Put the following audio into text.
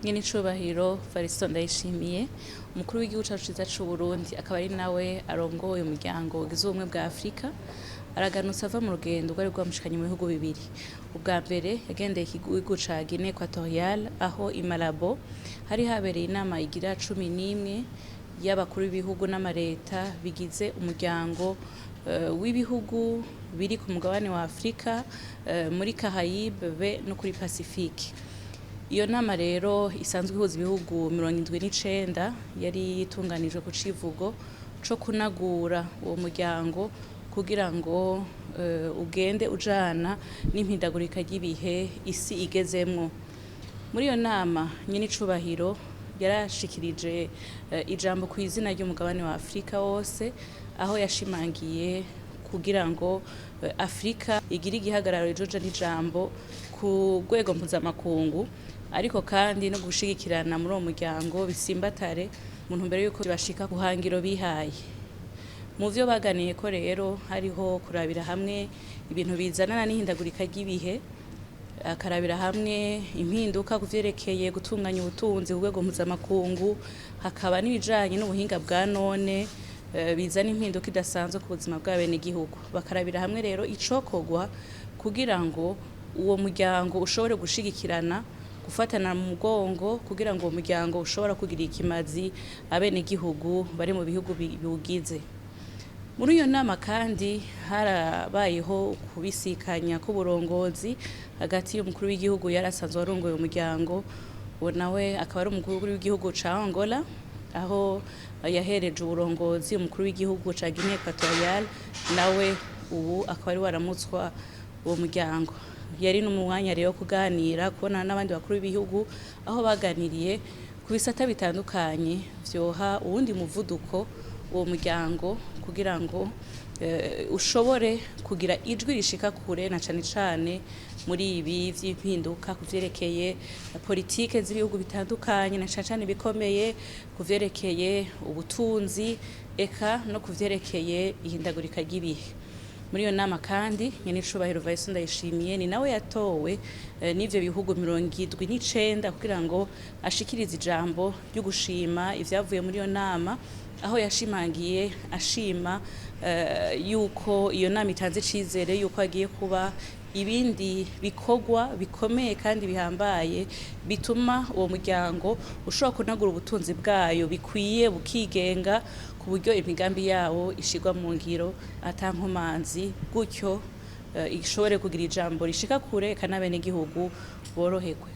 Nyene icubahiro Variston Ndayishimiye umukuru w'igihugu cacu ciza c'u Burundi akaba ari nawe arongoye umuryango ugize ubumwe bwa Afrika araganutse ava mu rugendo rwari rwamushikanye mu bihugu bibiri. Ubwa mbere yagendeye igihugu ca Guinée Equatoriale aho i Malabo hari habereye inama igira 11 y'abakuru b'ibihugu n'amareta bigize umuryango w'ibihugu biri ku mugabane wa Afrika muri Caraïbes no kuri Pacifique. Iyo nama rero isanzwe ihuza ibihugu 79 yari itunganijwe ku civugo co kunagura uwo muryango kugira ngo ugende ujana n'impindagurika ry'ibihe isi igezemwo. Muri iyo nama nyene icubahiro yarashikirije ijambo ku izina ry'umugabane wa Afrika wose aho yashimangiye kugira ngo Afrika igire igihagararo ijoja n'ijambo ku rwego mpuzamakungu ariko kandi no gushigikirana muri uwo muryango bisimbatare mu ntumbero yuko bashika kuhangiro bihaye. Mu vyo baganiye ko rero hariho kurabira hamwe ibintu bizanana n'ihindagurika ry'ibihe, akarabira hamwe impinduka kuvyerekeye gutunganya ubutunzi ku rwego mpuzamakungu, hakaba n'ibijanye n'ubuhinga bwa none bizana impinduka idasanzwe ku buzima bw'abenegihugu. Bakarabira hamwe rero icokorwa kugira ngo uwo muryango ushobore gushigikirana gufatana mu mugongo kugira ngo uwo muryango ushobora kugira ikimazi abenegihugu bari mu bihugu biwugize. Muri iyo nama kandi harabayeho kubisikanya k'uburongozi hagati y'umukuru w'igihugu yarasanzwe arongoye umuryango, uwo nawe akaba ari umukuru w'igihugu ca Angola aho yahereje uburongozi umukuru w'igihugu ca Guinée Equatoriale nawe ubu akaba ari waramutswa uwo muryango. Yari n'umwanya rero kuganira kubona n'abandi bakuru b'ibihugu aho baganiriye ku bisata bitandukanye vyoha uwundi muvuduko uwo muryango kugira ngo ushobore kugira ijwi rishika kure na cane cane muri ibi vy'impinduka kuvyerekeye politike z'ibihugu bitandukanye na cane cane bikomeye kuvyerekeye ubutunzi eka no kuvyerekeye ihindagurika ry'ibihe. Muri iyo nama kandi nyene icubahiro Variston Ndayishimiye ni nawe yatowe n'ivyo bihugu 79 kugira ngo ashikirize ijambo ryo gushima ivyavuye muri iyo nama aho yashimangiye ashima yuko iyo nama itanze icizere yuko hagiye kuba ibindi bikorwa bikomeye kandi bihambaye bituma uwo muryango ushobora kunagura ubutunzi bwayo bikwiye bukigenga ku buryo imigambi yawo ishigwa mu ngiro atankomanzi gutyo ishobore kugira ijambo rishika kure kandi abenegihugu boroherwe.